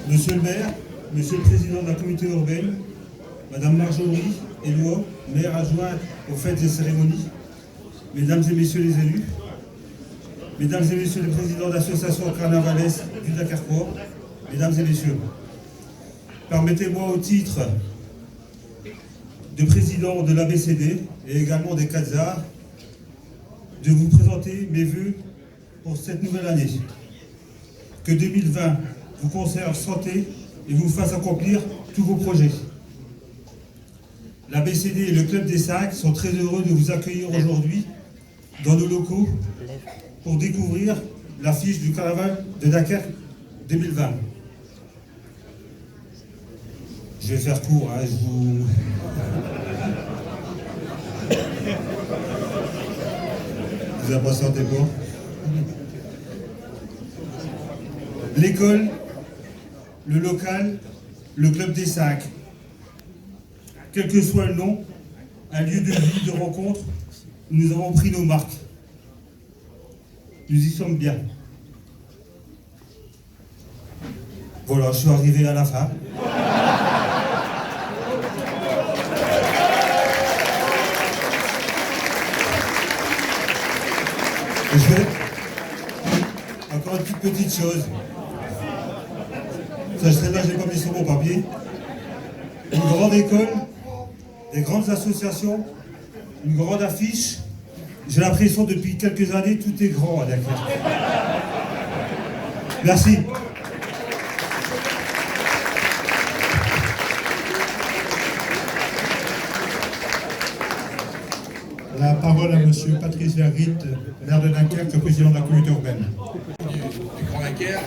Monsieur le maire, monsieur le président de la communauté urbaine, madame Marjorie Eloi, maire adjointe aux fêtes et cérémonies, mesdames et messieurs les élus, mesdames et messieurs les présidents d'associations carnavalesques du Dakarquois, mesdames et messieurs, permettez-moi au titre de président de l'ABCD et également des CADSAR de vous présenter mes vœux pour cette nouvelle année. Que 2020 vous conserve santé et vous fasse accomplir tous vos projets. L'ABCD et le Club des 5 sont très heureux de vous accueillir aujourd'hui dans nos locaux pour découvrir l'affiche du Carnaval de Dakar 2020. Je vais faire court, hein, vous impatientez pas. L'école, le local, le Club des 5. Quel que soit le nom, un lieu de vie, de rencontre, nous avons pris nos marques. Nous y sommes bien. Voilà, je suis arrivé à la fin. Et je vais encore une petite chose. Celle-là, je n'ai pas mis sur mon papier. Une grande école, des grandes associations, une grande affiche. J'ai l'impression depuis quelques années, tout est grand à Dakar. Merci. La parole à monsieur Patrice Verritte, maire de Dunkerque, président de la communauté urbaine. Du Grand Dunkerque.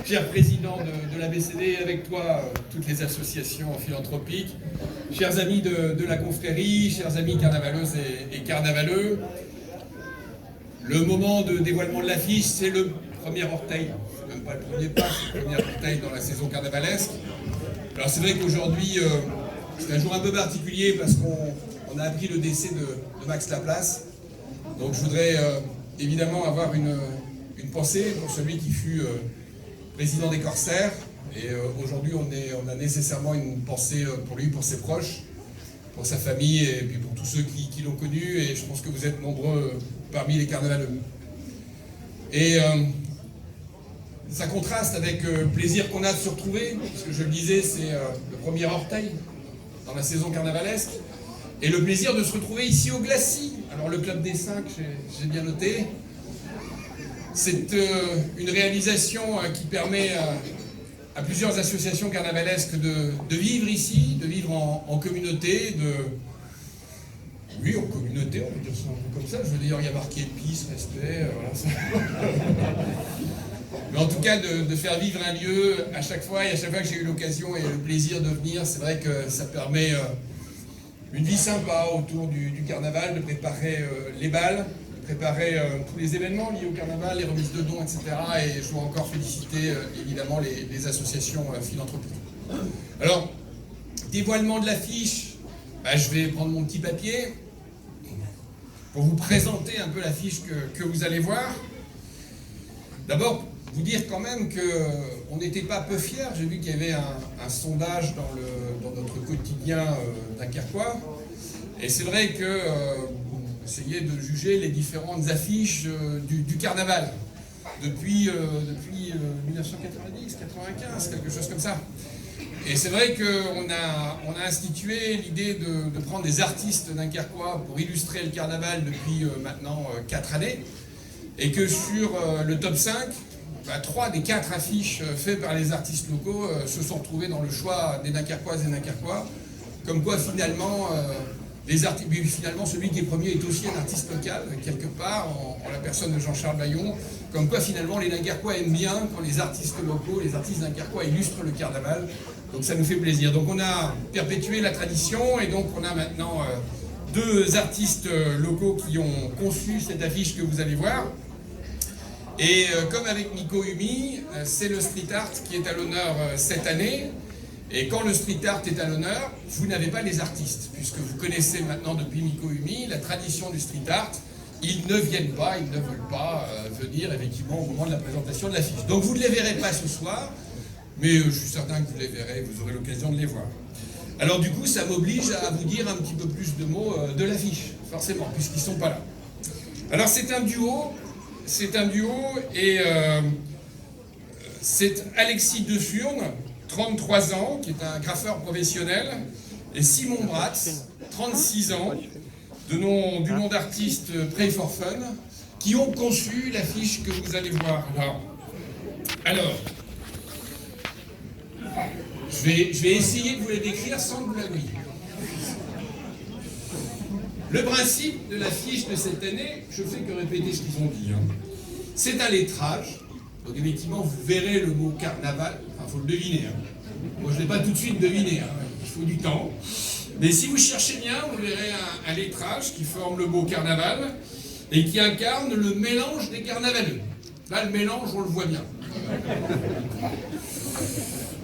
Cher président de l'ABCD, avec toi, toutes les associations philanthropiques, chers amis de la confrérie, chers amis carnavaleuses et carnavaleux, le moment de dévoilement de l'affiche, c'est le premier orteil. C'est même pas le premier pas, c'est le premier orteil dans la saison carnavalesque. Alors c'est vrai qu'aujourd'hui, c'est un jour un peu particulier parce qu'on a appris le décès de Max Laplace. Donc je voudrais évidemment avoir une pensée pour celui qui fut président des Corsaires. Et aujourd'hui, on a nécessairement une pensée pour lui, pour ses proches, pour sa famille et puis pour tous ceux qui l'ont connu. Et je pense que vous êtes nombreux parmi les carnavaleux. Et ça contraste avec le plaisir qu'on a de se retrouver, parce que je le disais, c'est le premier orteil dans la saison carnavalesque. Et le plaisir de se retrouver ici au Glacis. Alors le Club des 5, j'ai bien noté. C'est une réalisation qui permet à plusieurs associations carnavalesques de vivre ici, de vivre en communauté, oui, en communauté, on peut dire ça un peu comme ça. Je veux dire, il y a marqué peace, respect, voilà ça. Mais en tout cas, de faire vivre un lieu à chaque fois, et à chaque fois que j'ai eu l'occasion et le plaisir de venir, c'est vrai que ça permet une vie sympa autour du carnaval, de préparer les balles, préparer tous les événements liés au carnaval, les remises de dons, etc. Et je dois encore féliciter évidemment les associations philanthropiques. Alors, dévoilement de l'affiche, je vais prendre mon petit papier pour vous présenter un peu l'affiche que vous allez voir. D'abord, vous dire quand même qu'on n'était pas peu fiers. J'ai vu qu'il y avait un sondage dans notre quotidien dunkerquois. Et c'est vrai que essayez de juger les différentes affiches du carnaval depuis 1990, 95, quelque chose comme ça. Et c'est vrai qu'on a institué l'idée de prendre des artistes dunkerquois pour illustrer le carnaval depuis maintenant 4 années, et que sur le top 5, 3 des 4 affiches faites par les artistes locaux se sont retrouvées dans le choix des Dunkerquoises et Dunkerquois, comme quoi finalement celui qui est premier est aussi un artiste local, quelque part, en la personne de Jean-Charles Bayon. Comme quoi, finalement, les Dunkerquois aiment bien quand les artistes locaux, les artistes Dunkerquois illustrent le carnaval. Donc ça nous fait plaisir. Donc on a perpétué la tradition, et donc on a maintenant 2 artistes locaux qui ont conçu cette affiche que vous allez voir. Et comme avec Miko Umi, c'est le street art qui est à l'honneur cette année. Et quand le street art est à l'honneur, vous n'avez pas les artistes, puisque vous connaissez maintenant depuis Miko Umi la tradition du street art. Ils ne viennent pas, ils ne veulent pas venir effectivement au moment de la présentation de l'affiche. Donc vous ne les verrez pas ce soir. mais je suis certain que vous les verrez, vous aurez l'occasion de les voir. Alors du coup, ça m'oblige à vous dire un petit peu plus de mots de l'affiche, forcément, puisqu'ils ne sont pas là. Alors c'est un duo et c'est Alexis De Furne, 33 ans, qui est un graffeur professionnel, et Simon Bratz, 36 ans, du nom d'artiste Pray for Fun, qui ont conçu l'affiche que vous allez voir là. Alors, je vais essayer de vous la décrire sans vous la lire. Le principe de l'affiche de cette année, je fais que répéter ce qu'ils ont dit. C'est un lettrage. Donc effectivement, vous verrez le mot carnaval. Enfin, il faut le deviner. Moi, je ne l'ai pas tout de suite deviné. Il faut du temps. Mais si vous cherchez bien, vous verrez un lettrage qui forme le mot carnaval et qui incarne le mélange des carnavaleux. Là, le mélange, on le voit bien.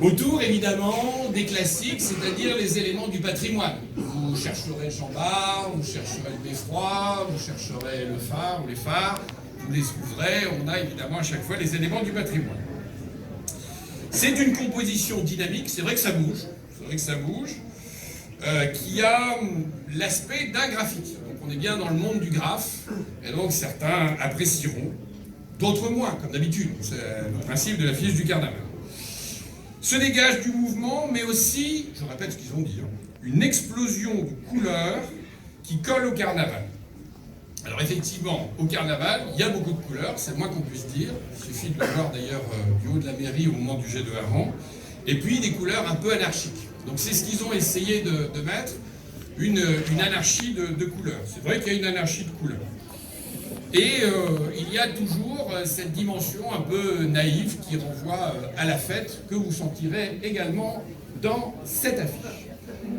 Autour, évidemment, des classiques, c'est-à-dire les éléments du patrimoine. Vous chercherez le Chambard, vous chercherez le Beffroi, vous chercherez le phare ou les phares, vous les trouverez, on a évidemment à chaque fois les éléments du patrimoine. C'est une composition dynamique, c'est vrai que ça bouge, qui a l'aspect d'un graffiti. Donc on est bien dans le monde du graphe, et donc certains apprécieront, d'autres moins, comme d'habitude. C'est le principe de l'affiche du carnaval. Se dégage du mouvement, mais aussi, je répète ce qu'ils ont dit, une explosion de couleurs qui colle au carnaval. Alors effectivement, au carnaval, il y a beaucoup de couleurs, c'est le moins qu'on puisse dire. Il suffit de le voir d'ailleurs du haut de la mairie au moment du jet de hareng. Et puis des couleurs un peu anarchiques. Donc c'est ce qu'ils ont essayé de mettre, une anarchie de couleurs. C'est vrai qu'il y a une anarchie de couleurs. Et il y a toujours cette dimension un peu naïve qui renvoie à la fête que vous sentirez également dans cette affiche.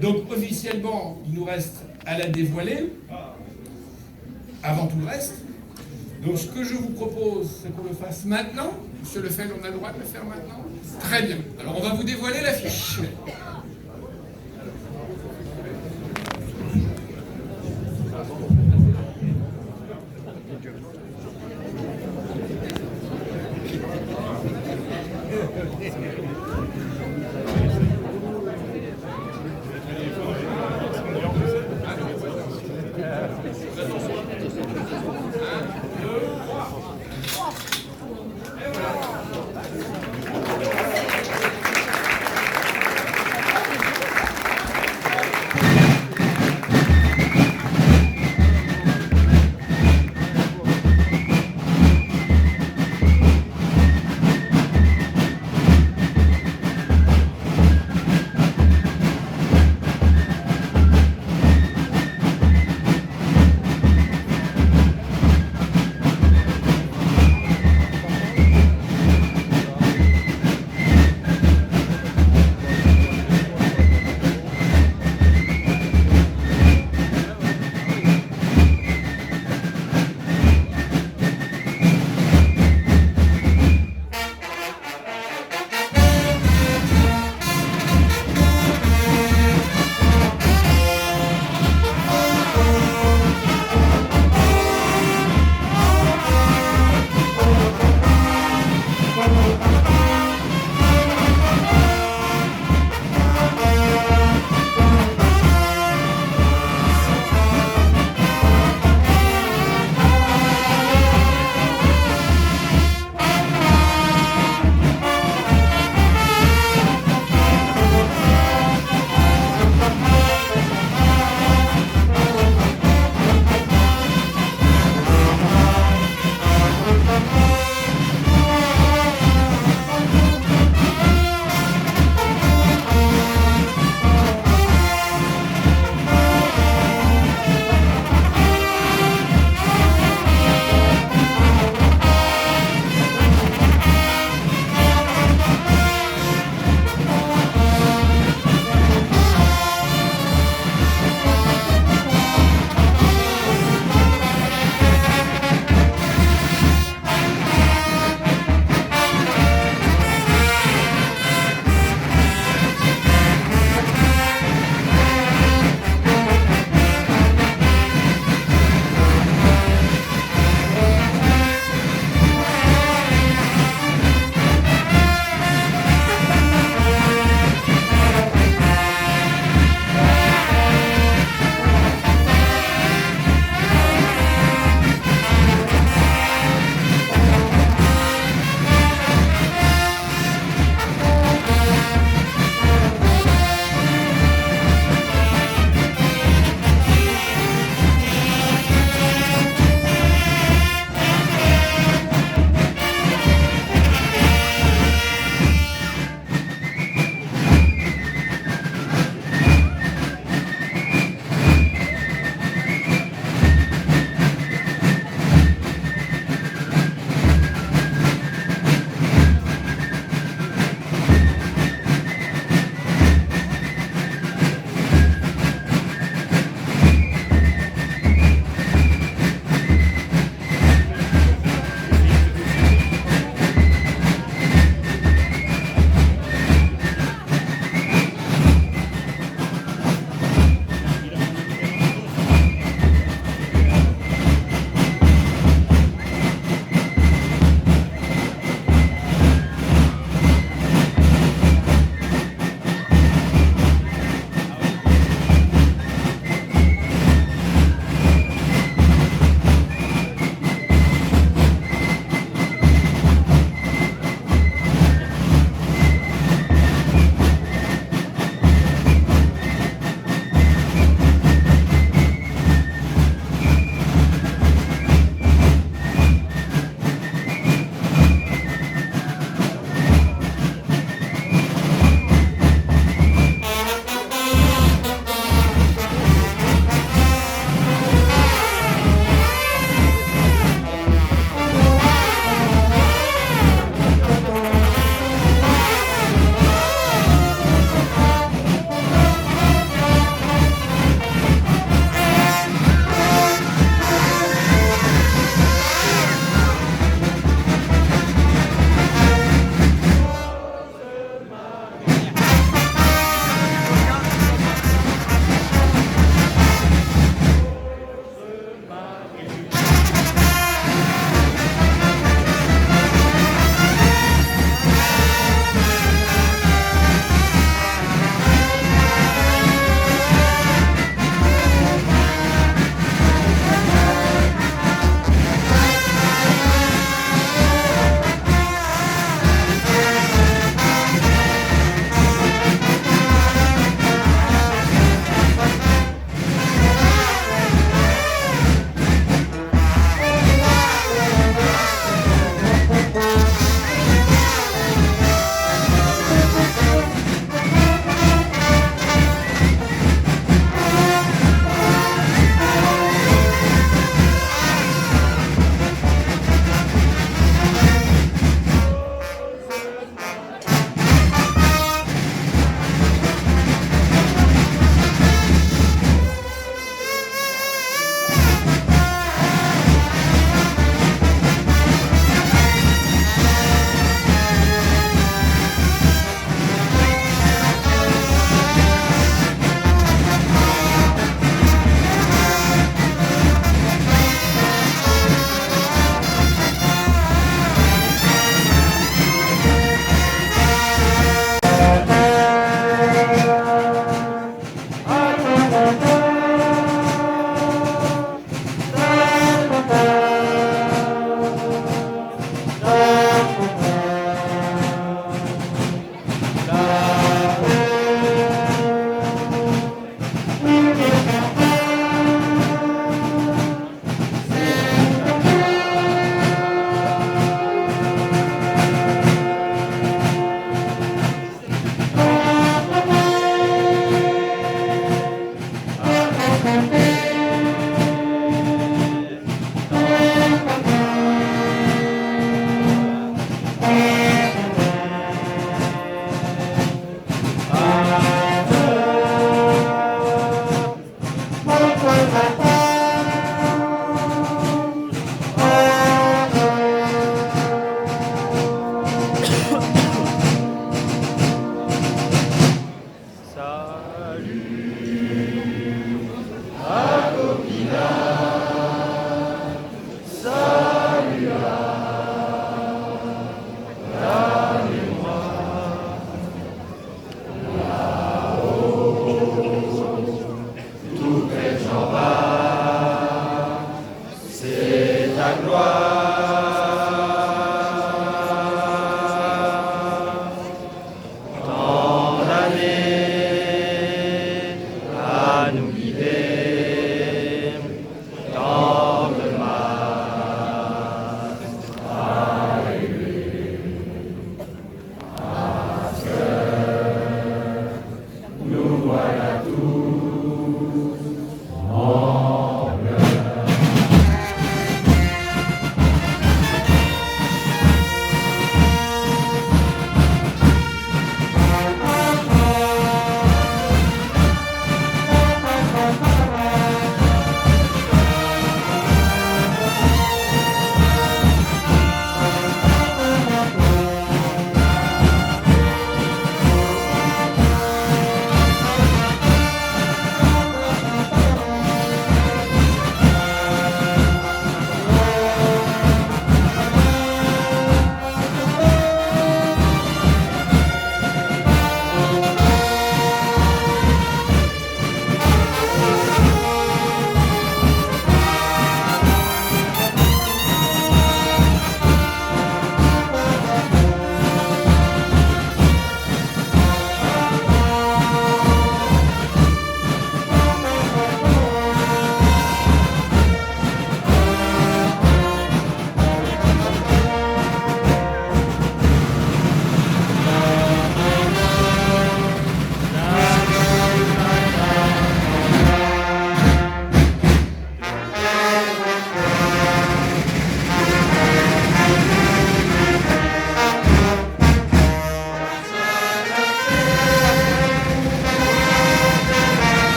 Donc officiellement, il nous reste à la dévoiler, avant tout le reste. Donc ce que je vous propose, c'est qu'on le fasse maintenant. Monsieur Lefebvre, on a le droit de le faire maintenant? Très bien. Alors on va vous dévoiler l'affiche.